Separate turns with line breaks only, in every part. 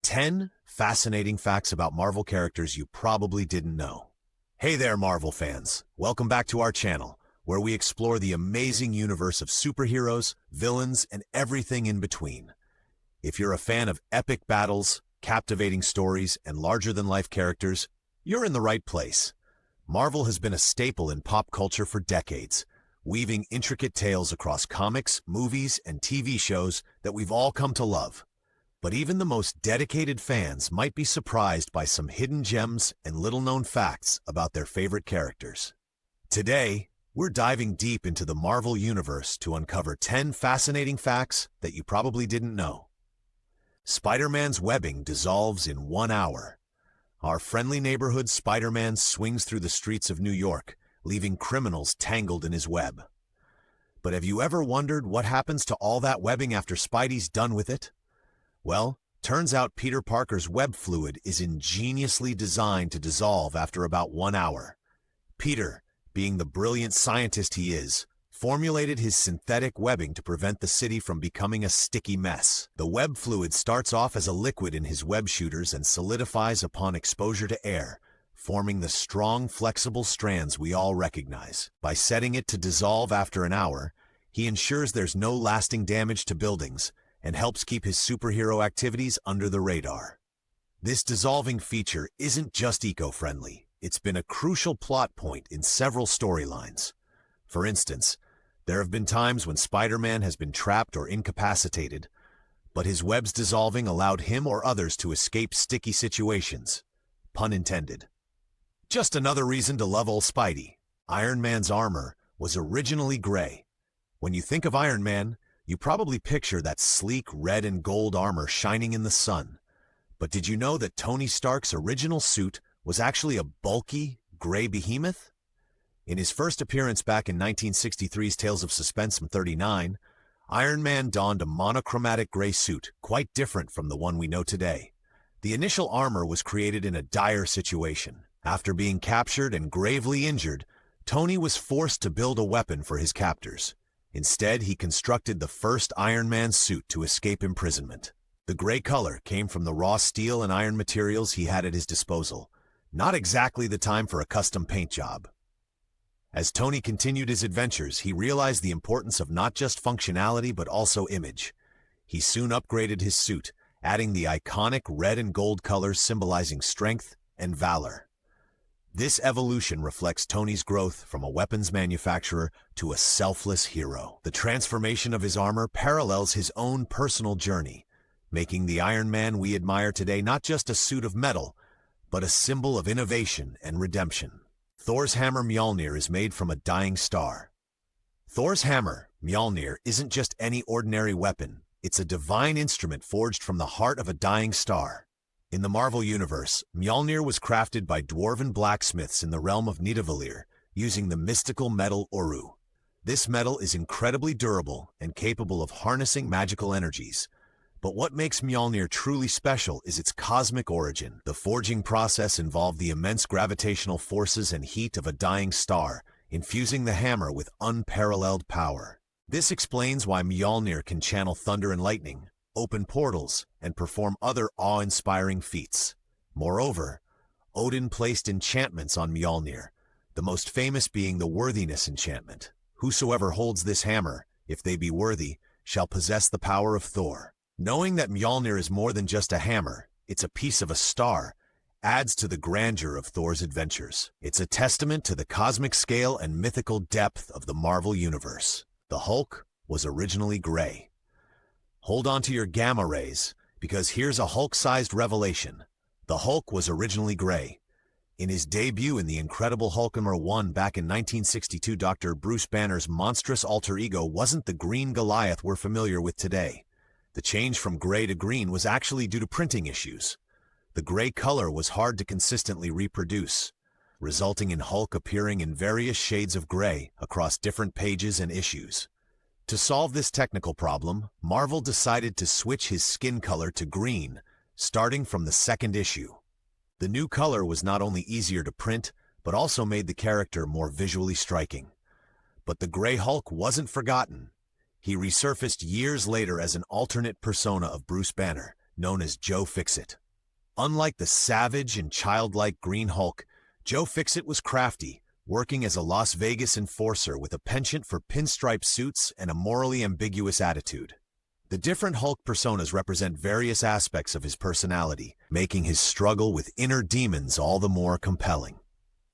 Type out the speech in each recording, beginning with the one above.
10 fascinating facts about Marvel characters you probably didn't know. Hey there, Marvel fans. Welcome back to our channel, where we explore the amazing universe of superheroes, villains, and everything in between. If you're a fan of epic battles, captivating stories, and larger-than-life characters, you're in the right place. Marvel has been a staple in pop culture for decades, weaving intricate tales across comics, movies, and TV shows that we've all come to love. But even the most dedicated fans might be surprised by some hidden gems and little-known facts about their favorite characters. Today, we're diving deep into the Marvel Universe to uncover 10 fascinating facts that you probably didn't know. Spider-Man's webbing dissolves in 1 hour. Our friendly neighborhood Spider-Man swings through the streets of New York, leaving criminals tangled in his web. But have you ever wondered what happens to all that webbing after Spidey's done with it? Well, turns out Peter Parker's web fluid is ingeniously designed to dissolve after about 1 hour. Peter, being the brilliant scientist he is, formulated his synthetic webbing to prevent the city from becoming a sticky mess. The web fluid starts off as a liquid in his web shooters and solidifies upon exposure to air, forming the strong, flexible strands we all recognize. By setting it to dissolve after an hour, he ensures there's no lasting damage to buildings and helps keep his superhero activities under the radar. This dissolving feature isn't just eco-friendly, it's been a crucial plot point in several storylines. For instance, there have been times when Spider-Man has been trapped or incapacitated, but his webs dissolving allowed him or others to escape sticky situations. Pun intended. Just another reason to love old Spidey. Iron Man's armor was originally gray. When you think of Iron Man, you probably picture that sleek red and gold armor shining in the sun. But did you know that Tony Stark's original suit was actually a bulky, gray behemoth? In his first appearance back in 1963's Tales of Suspense 39, Iron Man donned a monochromatic gray suit, quite different from the one we know today. The initial armor was created in a dire situation. After being captured and gravely injured, Tony was forced to build a weapon for his captors. Instead, he constructed the first Iron Man suit to escape imprisonment. The gray color came from the raw steel and iron materials he had at his disposal. Not exactly the time for a custom paint job. As Tony continued his adventures, he realized the importance of not just functionality but also image. He soon upgraded his suit, adding the iconic red and gold colors symbolizing strength and valor. This evolution reflects Tony's growth from a weapons manufacturer to a selfless hero. The transformation of his armor parallels his own personal journey, making the Iron Man we admire today not just a suit of metal, but a symbol of innovation and redemption. Thor's hammer Mjolnir is made from a dying star. Thor's hammer, Mjolnir, isn't just any ordinary weapon. It's a divine instrument forged from the heart of a dying star. In the Marvel Universe, Mjolnir was crafted by dwarven blacksmiths in the realm of Nidavellir, using the mystical metal Oru. This metal is incredibly durable and capable of harnessing magical energies. But what makes Mjolnir truly special is its cosmic origin. The forging process involved the immense gravitational forces and heat of a dying star, infusing the hammer with unparalleled power. This explains why Mjolnir can channel thunder and lightning, open portals, and perform other awe-inspiring feats. Moreover, Odin placed enchantments on Mjolnir, the most famous being the worthiness enchantment. Whosoever holds this hammer, if they be worthy, shall possess the power of Thor. Knowing that Mjolnir is more than just a hammer, it's a piece of a star, adds to the grandeur of Thor's adventures. It's a testament to the cosmic scale and mythical depth of the Marvel Universe. The Hulk was originally gray. Hold on to your gamma rays, because here's a Hulk-sized revelation. The Hulk was originally gray. In his debut in The Incredible Hulk #1 back in 1962, Dr. Bruce Banner's monstrous alter ego wasn't the green Goliath we're familiar with today. The change from gray to green was actually due to printing issues. The gray color was hard to consistently reproduce, resulting in Hulk appearing in various shades of gray across different pages and issues. To solve this technical problem, Marvel decided to switch his skin color to green, starting from the second issue. The new color was not only easier to print, but also made the character more visually striking. But the Gray Hulk wasn't forgotten. He resurfaced years later as an alternate persona of Bruce Banner, known as Joe Fixit. Unlike the savage and childlike Green Hulk, Joe Fixit was crafty, working as a Las Vegas enforcer with a penchant for pinstripe suits and a morally ambiguous attitude. The different Hulk personas represent various aspects of his personality, making his struggle with inner demons all the more compelling.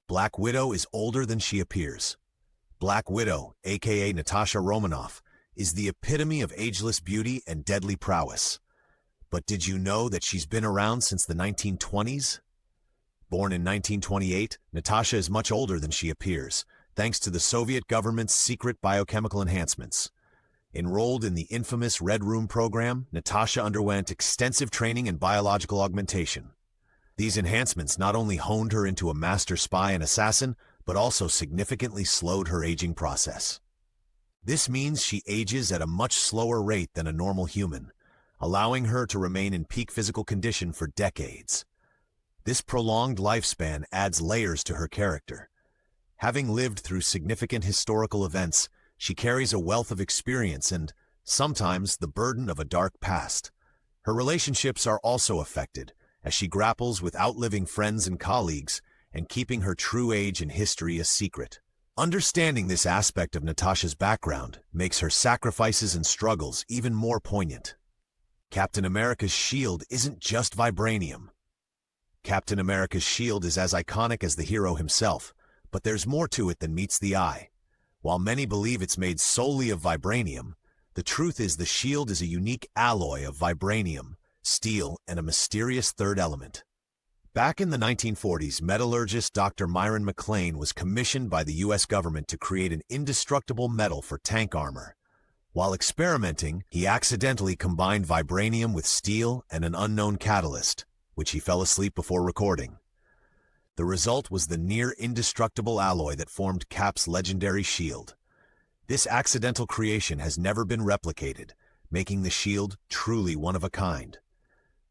Black Widow is older than she appears. Black Widow, aka Natasha Romanoff, is the epitome of ageless beauty and deadly prowess. But did you know that she's been around since the 1920s? Born in 1928, Natasha is much older than she appears, thanks to the Soviet government's secret biochemical enhancements. Enrolled in the infamous Red Room program, Natasha underwent extensive training in biological augmentation. These enhancements not only honed her into a master spy and assassin, but also significantly slowed her aging process. This means she ages at a much slower rate than a normal human, allowing her to remain in peak physical condition for decades. This prolonged lifespan adds layers to her character. Having lived through significant historical events, she carries a wealth of experience and, sometimes, the burden of a dark past. Her relationships are also affected, as she grapples with outliving friends and colleagues and keeping her true age and history a secret. Understanding this aspect of Natasha's background makes her sacrifices and struggles even more poignant. Captain America's shield isn't just vibranium. Captain America's shield is as iconic as the hero himself, but there's more to it than meets the eye. While many believe it's made solely of vibranium, the truth is the shield is a unique alloy of vibranium, steel, and a mysterious third element. Back in the 1940s, metallurgist Dr. Myron McLean was commissioned by the U.S. government to create an indestructible metal for tank armor. While experimenting, he accidentally combined vibranium with steel and an unknown catalyst, which he fell asleep before recording. The result was the near-indestructible alloy that formed Cap's legendary shield. This accidental creation has never been replicated, making the shield truly one of a kind.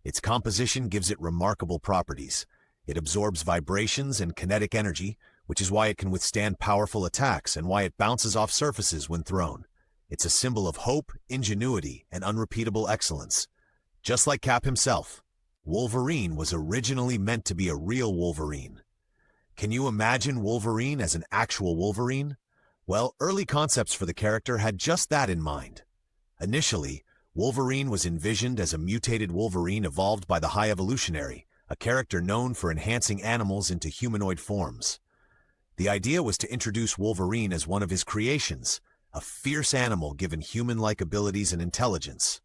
Its composition gives it remarkable properties. It absorbs vibrations and kinetic energy, which is why it can withstand powerful attacks and why it bounces off surfaces when thrown. It's a symbol of hope, ingenuity, and unrepeatable excellence. Just like Cap himself, Wolverine was originally meant to be a real Wolverine. Can you imagine Wolverine as an actual Wolverine? Well, early concepts for the character had just that in mind. Initially, Wolverine was envisioned as a mutated Wolverine evolved by the High Evolutionary, a character known for enhancing animals into humanoid forms. The idea was to introduce Wolverine as one of his creations, a fierce animal given human-like abilities and intelligence.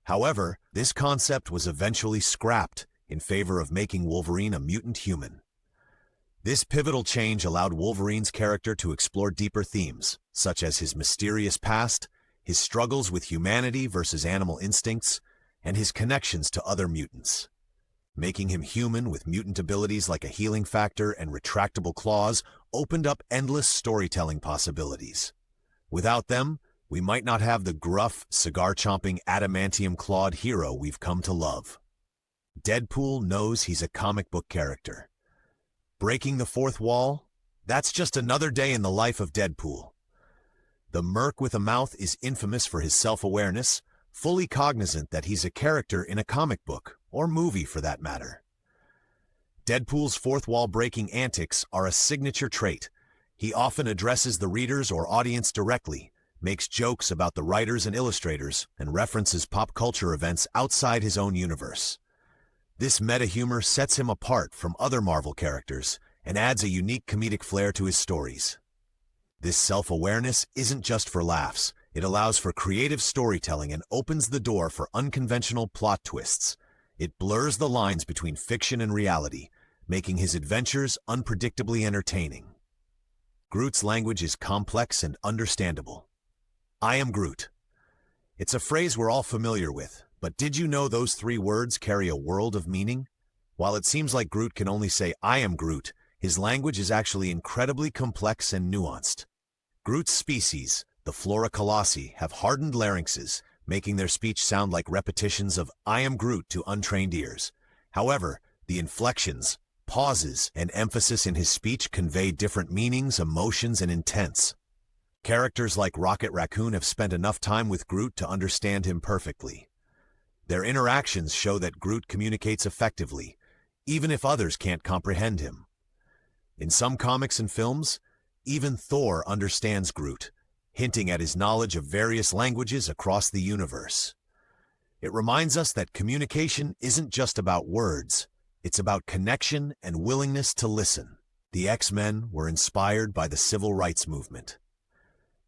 However, this concept was eventually scrapped in favor of making Wolverine a mutant human. This pivotal change allowed Wolverine's character to explore deeper themes, such as his mysterious past, his struggles with humanity versus animal instincts, and his connections to other mutants. Making him human with mutant abilities like a healing factor and retractable claws opened up endless storytelling possibilities. Without them, we might not have the gruff, cigar-chomping, adamantium-clawed hero we've come to love. Deadpool knows he's a comic book character. Breaking the fourth wall? That's just another day in the life of Deadpool. The Merc with a Mouth is infamous for his self-awareness, fully cognizant that he's a character in a comic book, or movie for that matter. Deadpool's fourth-wall-breaking antics are a signature trait. He often addresses the readers or audience directly, makes jokes about the writers and illustrators, and references pop culture events outside his own universe. This meta-humor sets him apart from other Marvel characters and adds a unique comedic flair to his stories. This self-awareness isn't just for laughs. It allows for creative storytelling and opens the door for unconventional plot twists. It blurs the lines between fiction and reality, making his adventures unpredictably entertaining. Groot's language is complex and understandable. I am Groot. It's a phrase we're all familiar with, but did you know those 3 words carry a world of meaning? While it seems like Groot can only say, "I am Groot," his language is actually incredibly complex and nuanced. Groot's species, the Flora colossi, have hardened larynxes, making their speech sound like repetitions of "I am Groot" to untrained ears. However, the inflections, pauses, and emphasis in his speech convey different meanings, emotions, and intents. Characters like Rocket Raccoon have spent enough time with Groot to understand him perfectly. Their interactions show that Groot communicates effectively, even if others can't comprehend him. In some comics and films, even Thor understands Groot, hinting at his knowledge of various languages across the universe. It reminds us that communication isn't just about words, it's about connection and willingness to listen. The X-Men were inspired by the civil rights movement.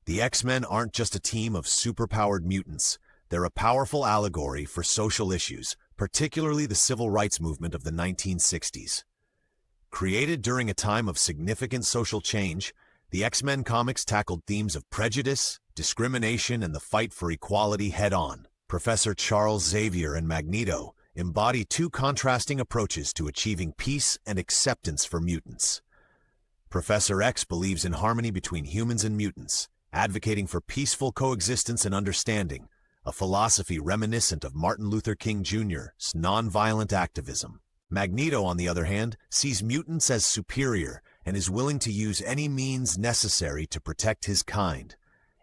The X-Men aren't just a team of superpowered mutants, they're a powerful allegory for social issues, particularly the civil rights movement of the 1960s. Created during a time of significant social change, the X-Men comics tackled themes of prejudice, discrimination, and the fight for equality head-on. Professor Charles Xavier and Magneto embody two contrasting approaches to achieving peace and acceptance for mutants. Professor X believes in harmony between humans and mutants, advocating for peaceful coexistence and understanding, a philosophy reminiscent of Martin Luther King Jr.'s nonviolent activism. Magneto, on the other hand, sees mutants as superior and is willing to use any means necessary to protect his kind,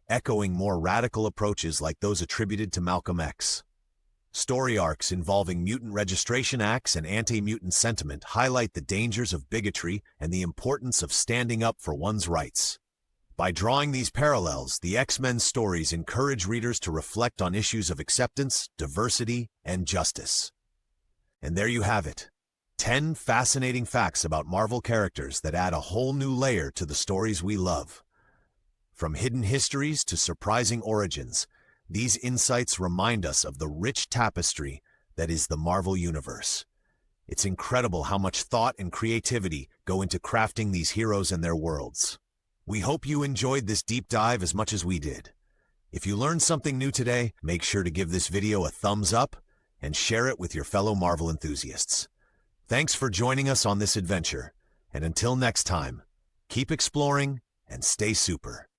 echoing more radical approaches like those attributed to Malcolm X. Story arcs involving mutant registration acts and anti-mutant sentiment highlight the dangers of bigotry and the importance of standing up for one's rights. By drawing these parallels, the X-Men stories encourage readers to reflect on issues of acceptance, diversity, and justice. And there you have it. 10 fascinating facts about Marvel characters that add a whole new layer to the stories we love. From hidden histories to surprising origins, these insights remind us of the rich tapestry that is the Marvel Universe. It's incredible how much thought and creativity go into crafting these heroes and their worlds. We hope you enjoyed this deep dive as much as we did. If you learned something new today, make sure to give this video a thumbs up and share it with your fellow Marvel enthusiasts. Thanks for joining us on this adventure, and until next time, keep exploring and stay super.